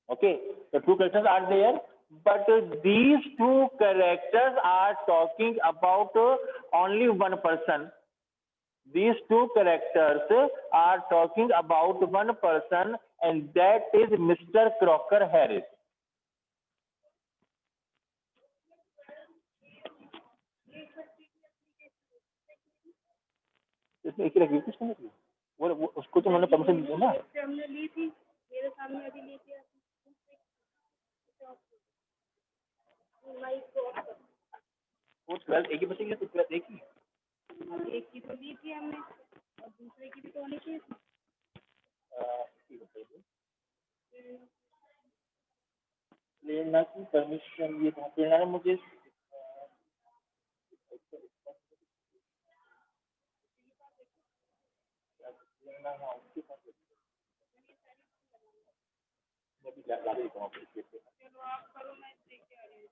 Okay, the two characters are there, but these two characters are talking about only one person. These two characters are talking about one person, and that is Mr. Crocker Harris. इसमें एक ही रखी किसने रखी? वो उसको तो मैंने permission दी ना। हमने ली थी, मेरे सामने अभी लेके वो 12 एक ही बचेगी तो 12 एक ही तो ली थी हमने और दूसरे की भी तो होनी चाहिए थी। लेना की परमिशन ये कहाँ पे लेना है मुझे? लेना है उसके पास मैं भी ला देता हूँ। चलो आप करो, मैं देख के आ रही हूँ।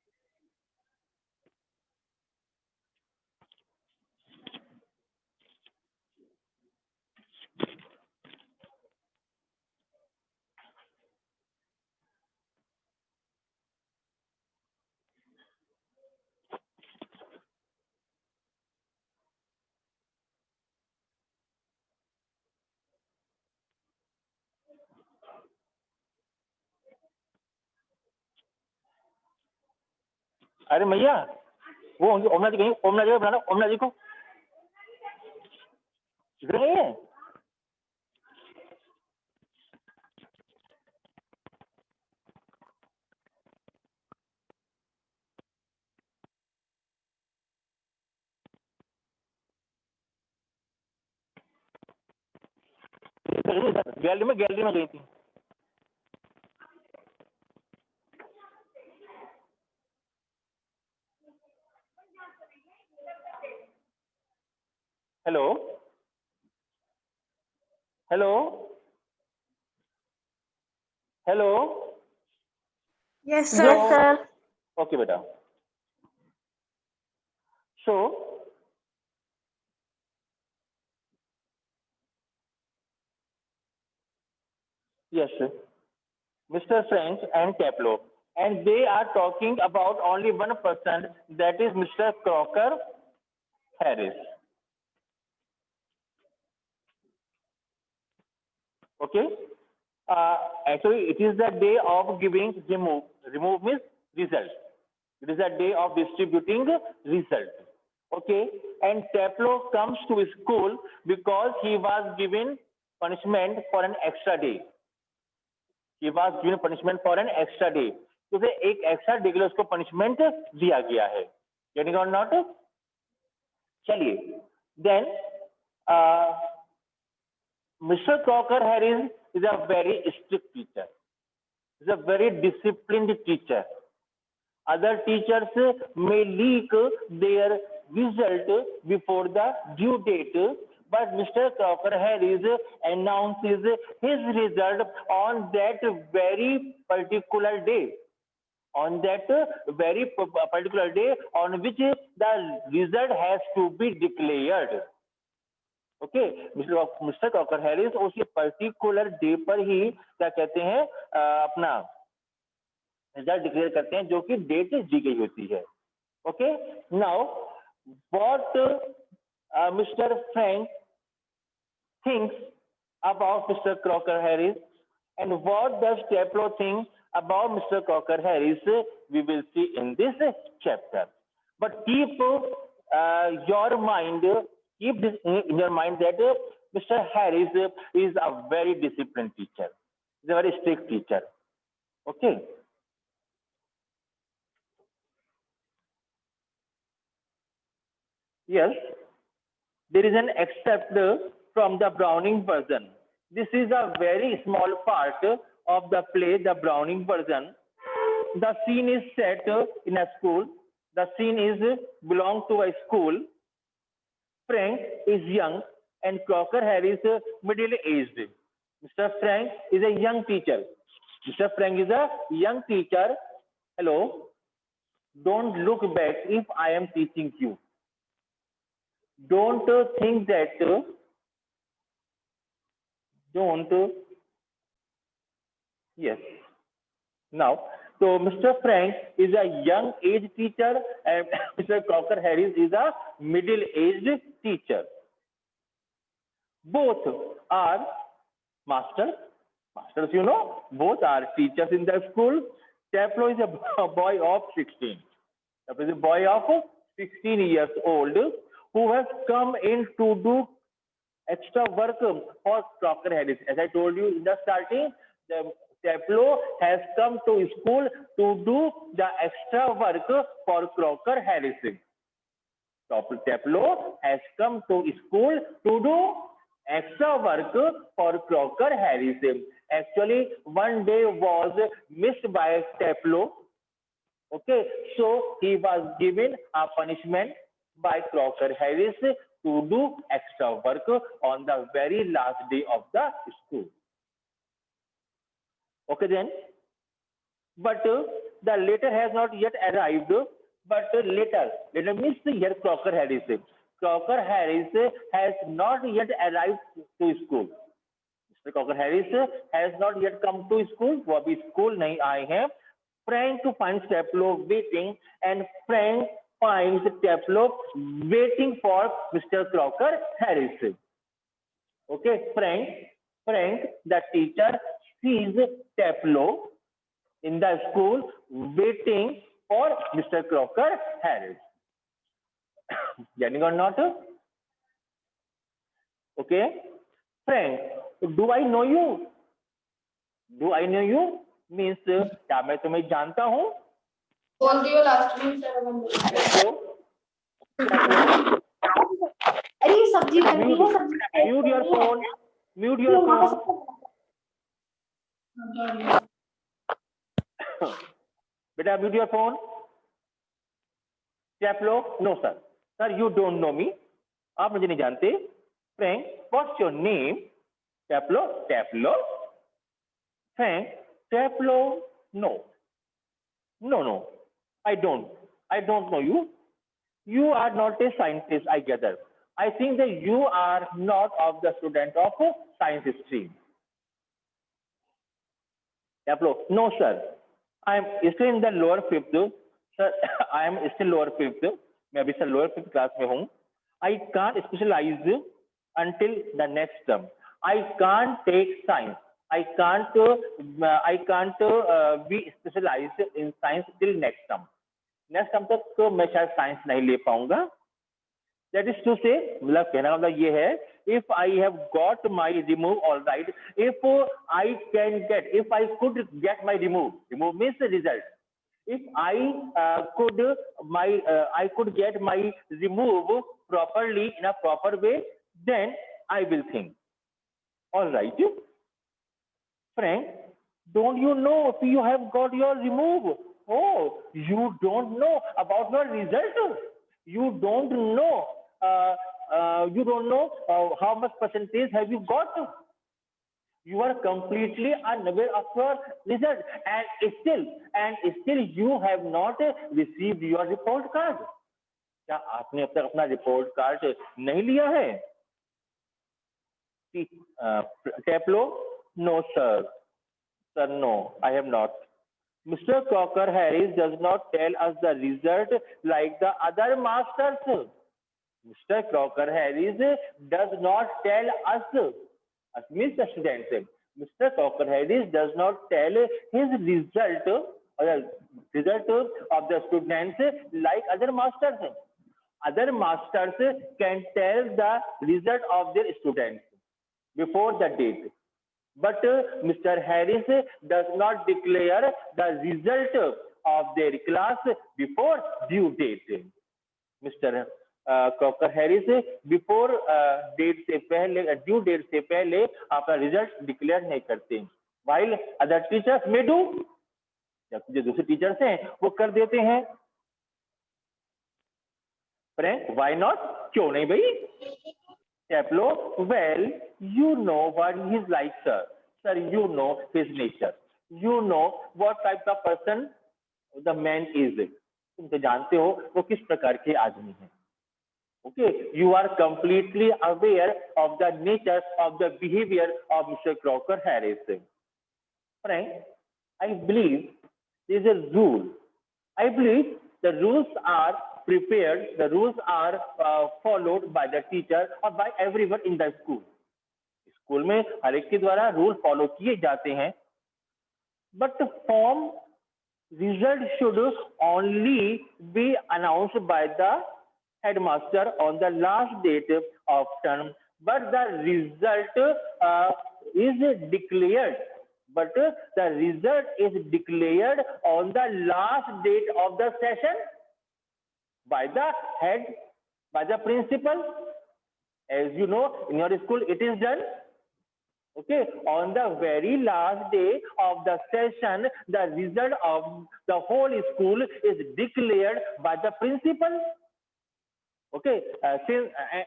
अरे मैया वो ओमना जी कहीं ओमना जी बनाना ओमना जी को इधर गई है। गैलरी में गई थी। Hello hello hello. Yes, sir. Yes, sir. Okay, beta. So, yes, Mr. French and Kepler, and they are talking about only one person, that is Mr. Crocker Harris. Okay. Actually, it is the day of giving remove. Remove means result. It is the day of distributing result. Okay. And Taplo comes to school because he was given punishment for an extra day. He was given punishment for an extra day. तो उसे एक extra day के लिए उसको punishment दिया गया है। Getting और नॉट? चलिए, then Mr. Crocker Harris is a very strict teacher. Is a very disciplined teacher. Other teachers may leak their result before the due date, but Mr. Crocker Harris announces his result on that very particular day. On that very particular day on which the result has to be declared. Okay, mister cocker Harris उसी particular day पर ही क्या कहते हैं अपना result declare करते हैं जो कि डेट दी गई होती है। Okay, now what mister Frank thinks about mister Crocker Harris and what does Taplow think about Mr. Crocker Harris, we will see in this chapter. But keep your mind, keep this in your mind that Mr. Harris is a very disciplined teacher. He's a very strict teacher. Okay. Yes, there is an excerpt from the Browning version. This is a very small part of the play, the Browning version. The scene is set in a school. The scene is belong to a school. Frank is young and Crocker Harris middle-aged. Mr. Frank is a young teacher. Mr. Frank is a young teacher. Hello. Don't look back if I am teaching you. Don't think that. Don't. Yes. Now, so Mr. Frank is a young age teacher and Mr. Crocker Harris is a middle aged teacher. Both are masters. Masters, you know, both are teachers in the school. Taplo is a boy of 16. Taplo is a boy of 16 years old who has come in to do extra work for Crocker Harris. As I told you in the starting, the Taplo has come to school to do the extra work for Crocker Harris. Taplo has come to school to do extra work for Crocker Harris. Actually, one day was missed by Taplo. Okay, so he was given a punishment by Crocker Harris to do extra work on the very last day of the school. Okay then, but the letter has not yet arrived. But later means here Crocker Harris. Crocker Harris has not yet arrived to school. Mr. Crocker Harris has not yet come to school. वो अभी school नहीं आए हैं. Frank finds Taplo waiting, and Frank finds Taplo waiting for Mr. Crocker Harris. Okay, Frank, the teacher sees Taplo in the school waiting for Mr. Crocker Harris. Getting or not? Okay, Frank, do I know you? Do I know you means क्या मैं तुम्हें जानता हूँ? कौन थी वो last में तो अरे सब्जी बन रही है सब्जी mute your phone. Mute your phone. बेटा mute your phone. Taplo, no sir. Sir, you don't know me. आप मुझे नहीं जानते. Frank, what's your name? Taplo. Frank, Taplo, no. I don't know you. You are not a scientist, I gather. I think that you are not of the student of science stream. Taplo, no sir. I am still in the lower fifth. Sir, I am still lower fifth. मैं अभी sir lower fifth class में हूँ. I can't specialize until the next term. I can't take science. I can't be specialized in science till next term. Next term तक तो मैं शायद science नहीं ले पाऊंगा. That is to say, मतलब कहने का मतलब ये है, if I have got my remove, all right. If I could get my remove means the result. If I could get my remove properly in a proper way, then I will think. All right. Frank, don't you know if you have got your remove? Oh, you don't know about your result. You don't know. How much percentage have you got. You are completely unaware of your result, and still you have not received your report card. क्या आपने अब तक अपना report card नहीं लिया है? Taplo, no sir. Sir, no, I have not. Mr. Crocker Harris does not tell us the result like the other masters. Mr. Crocker Harris does not tell us means the students. Mr. Crocker Harris does not tell his result or the result of the students like other masters. Other masters can tell the result of their students before the date. But Mr. Harris does not declare the result of their class before due date. Mr. Crocker Harris before date से पहले due date से पहले अपना result declare नहीं करते. While other teachers may do. जो दूसरे teachers हैं वो कर देते हैं. Frank, why not? क्यों नहीं भाई? Taplo, well, you know what he is like, sir. Sir, you know his nature. You know what type of person the man is. तुम तो जानते हो वो किस प्रकार के आदमी हैं. Okay, you are completely aware of the nature of the behavior of Mr. Crocker Harris. Frank, I believe There is a rule. I believe the rules are prepared, the rules are followed by the teacher or by everyone in the school. School में हर एक के द्वारा rule follow किए जाते हैं, but the form result should only be announced by the headmaster on the last date of term, but the result is declared. But the result is declared on the last date of the session by the head, by the principal. As you know, in your school it is done. Okay, on the very last day of the session, the result of the whole school is declared by the principal. Okay,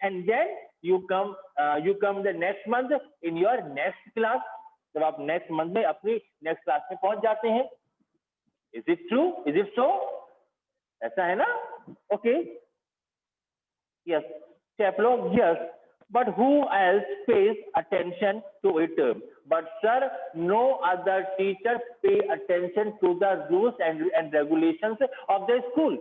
and then you come the next month in your next class. जब आप next month में अपनी next class में पहुंच जाते हैं. Is it true? Is it so? ऐसा है ना? Okay. Yes. Chaplo, yes. But who else pays attention to it? But sir, no other teacher pay attention to the rules and regulations of the school.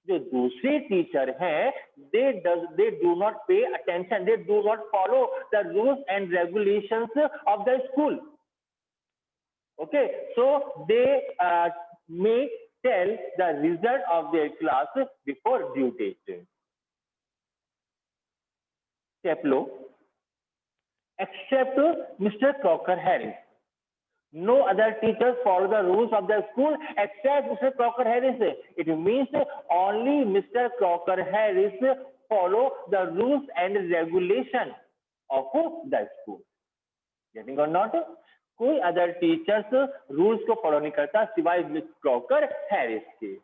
जो दूसरे teacher हैं, they do not pay attention, they do not follow the rules and regulations of the school. Okay, so they may tell the result of their class before due date. Chaplo, except Mr. Crocker Harris. No other teachers follow the rules of the school except Mr. Crocker Harris. It means only Mr. Crocker Harris follow the rules and regulation of the school. Getting or not? कोई other teachers rules को follow नहीं करता सिवाय Mr. Crocker Harris के.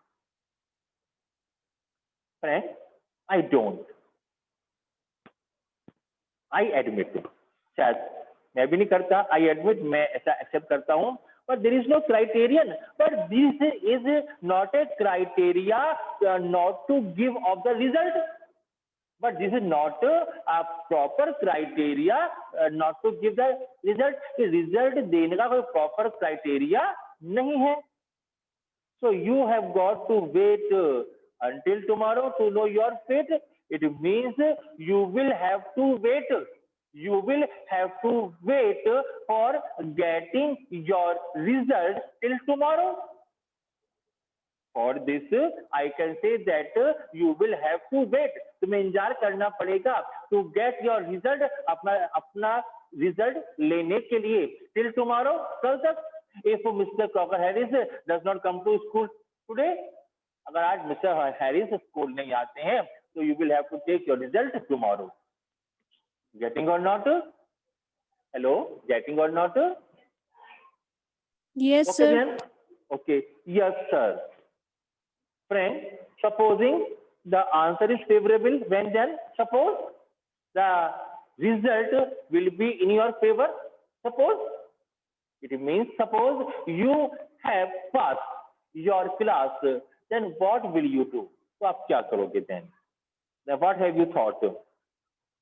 Frank, I don't. I admit, शायद मैं भी नहीं करता. I admit, मैं ऐसा accept करता हूँ. But there is no criterion. But this is not a criteria not to give of the result. But this is not a proper criteria not to give the result. कि result देने का कोई proper criteria नहीं है. So you have got to wait until tomorrow to know your fate. It means you will have to wait. You will have to wait for getting your result till tomorrow. For this, I can say that you will have to wait. तुम्हें इंतजार करना पड़ेगा to get your result, अपना result लेने के लिए till tomorrow, कल तक. If Mr. Crocker Harris does not come to school today, अगर आज Mr. Harris स्कूल नहीं आते हैं, so you will have to take your result tomorrow. Getting or not? Hello, getting or not? Yes, Okay, sir. then? Okay, yes, sir. Friend, supposing the answer is favorable, when then? Suppose the result will be in your favor. Suppose it means suppose you have passed your class, then what will you do? तो आप क्या करोगे then? Then what have you thought?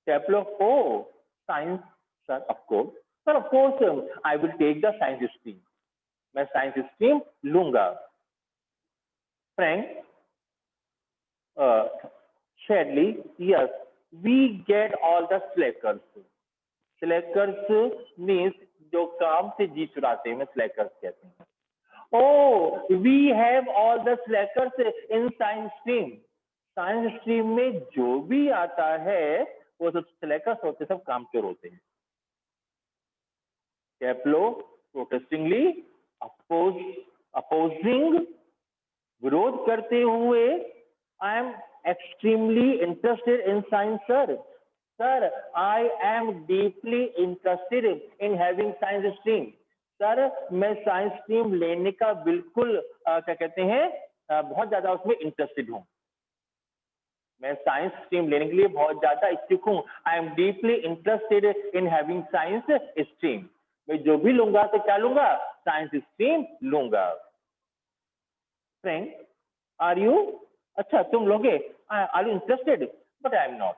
Chaplo, oh, science, sir, of course. Sir, of course, I will take the science stream. मैं science stream लूंगा. Frank, sadly, yes, we get all the slackers. Slackers means जो काम से जी चुराते हैं, मैं slackers कहते हैं. Oh, we have all the slackers in science stream. Science stream में जो भी आता है, वो सब slackers होते, सब काम चोर होते हैं. Chaplo, protestingly, opposing, विरोध करते हुए, I am extremely interested in science, sir. Sir, I am deeply interested in having science stream. Sir, मैं साइंस स्ट्रीम लेने का बिल्कुल क्या कहते हैं बहुत ज्यादा उसमें इंटरेस्टेड हूँ. मैं साइंस स्ट्रीम लेने के लिए बहुत ज्यादा इच्छुक हूँ. I am deeply interested in having science stream. मैं जो भी लूंगा तो क्या लूंगा? साइंस स्ट्रीम लूंगा. Friend, are you? अच्छा, तुम लोगे? Are you interested? But I am not.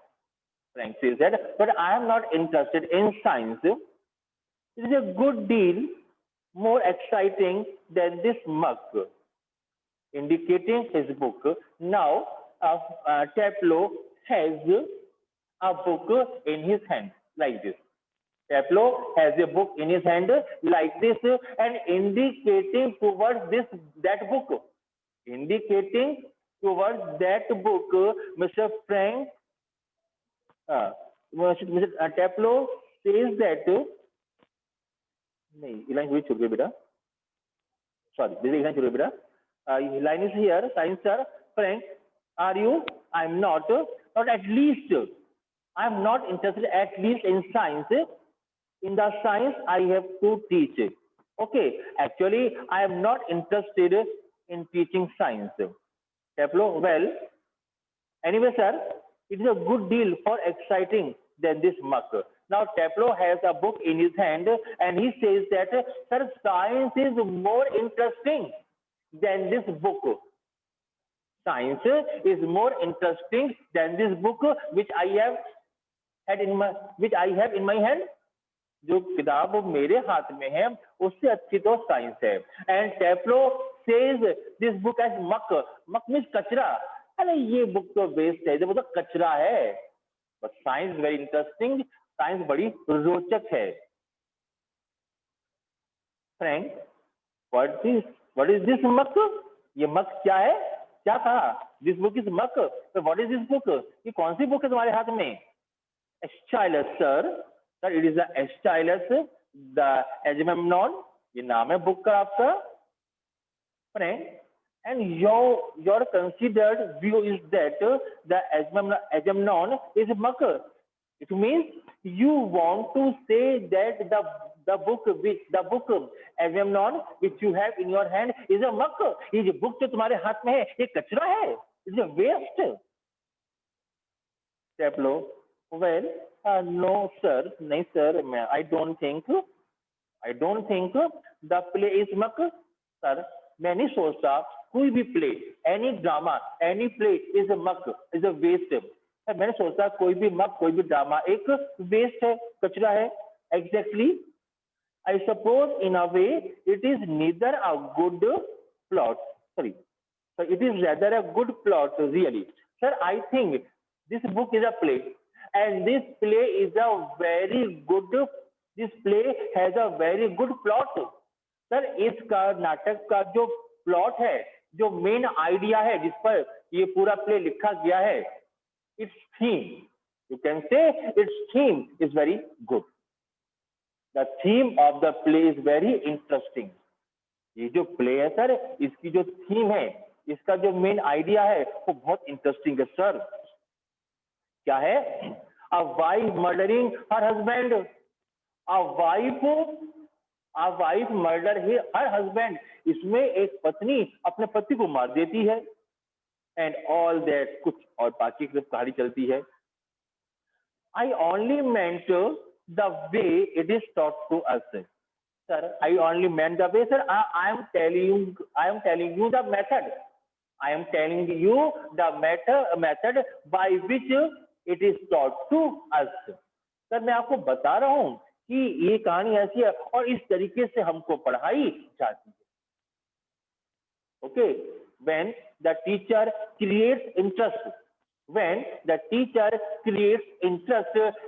Friend says that, but I am not interested in science. It is a good deal. more exciting than this mug, indicating his book. Now, Tableau has a book in his hand like this. Tableau has a book in his hand like this and indicating towards that book. Indicating towards that book, Mr. Frank, Mr. Tableau says that, नहीं, ये line हुई छूट गई बेटा. Sorry, this is छूट गई बेटा. Line is here, science sir. Frank, are you? I'm not. Not at least. I'm not interested at least in science. In the science, I have to teach. Okay, actually, I am not interested in teaching science. Tableau, well, anyway, sir, it is a good deal for exciting than this mug. Now, Tableau has a book in his hand and he says that, sir, science is more interesting than this book. Science is more interesting than this book which I have in my hand. जो किताब मेरे हाथ में है उससे अच्छी तो science है. And Taplow says this book as muck. Muck means कचरा. अरे ये बुक तो वेस्ट है, वो तो कचरा है. But science very interesting. Science बड़ी रोचक है. फ्रैंक, व्हाट इज दिस मक? ये मक क्या है? क्या कहा? दिस बुक इज मक. What is this book? ये कौन सी बुक है तुम्हारे हाथ में? Stylus sir. Sir, it is the Stylus, the Agamemnon. ये नाम है बुक का आपका. Friend, and your considered view is that the Agamemnon is a muck. It means you want to say that the book Agamemnon which you have in your hand is a muck. ये जो book जो तुम्हारे हाथ में है ये कचरा है. It's a waste. Tableau, well, no sir, नहीं sir, I don't think the play is muck. Sir, मैं नहीं सोचता कोई भी play, any drama, any play is a muck, is a waste. Sir मैंने सोचता कोई भी muck, कोई भी drama एक waste है, कचरा है. Exactly, I suppose in a way it is neither a good plot. Sorry, so it is rather a good plot really. Sir, I think this book is a play. And this play is a very good. This play has a very good plot. Sir इसका नाटक का जो plot है, जो main idea है जिस पर ये पूरा प्ले लिखा गया है, it's theme, you can say it's theme is very good. The theme of the play is very interesting. ये जो प्ले है सर, इसकी जो थीम है, इसका जो मेन आइडिया है वो बहुत इंटरेस्टिंग है सर. क्या है? A wife murdering her husband. A wife murder her husband. इसमें एक पत्नी अपने पति को मार देती है. And all that, कुछ और बाकी की कहानी चलती है. I only meant the way it is taught to us. Sir, I only meant the way, sir. I am telling you the method. I am telling you the method by which it is taught to us. Sir मैं आपको बता रहा हूं कि ये कहानी ऐसी है और इस तरीके से हमको पढ़ाई जाती है. Okay, when the teacher creates interest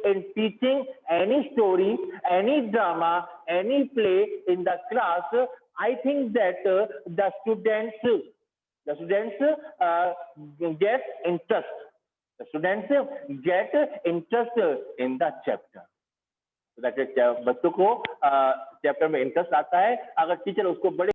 in teaching any story, any drama, any play in the class, I think that the students get interest. The students get interest in the chapter. So that बच्चों को chapter में interest आता है अगर teacher उसको बड़े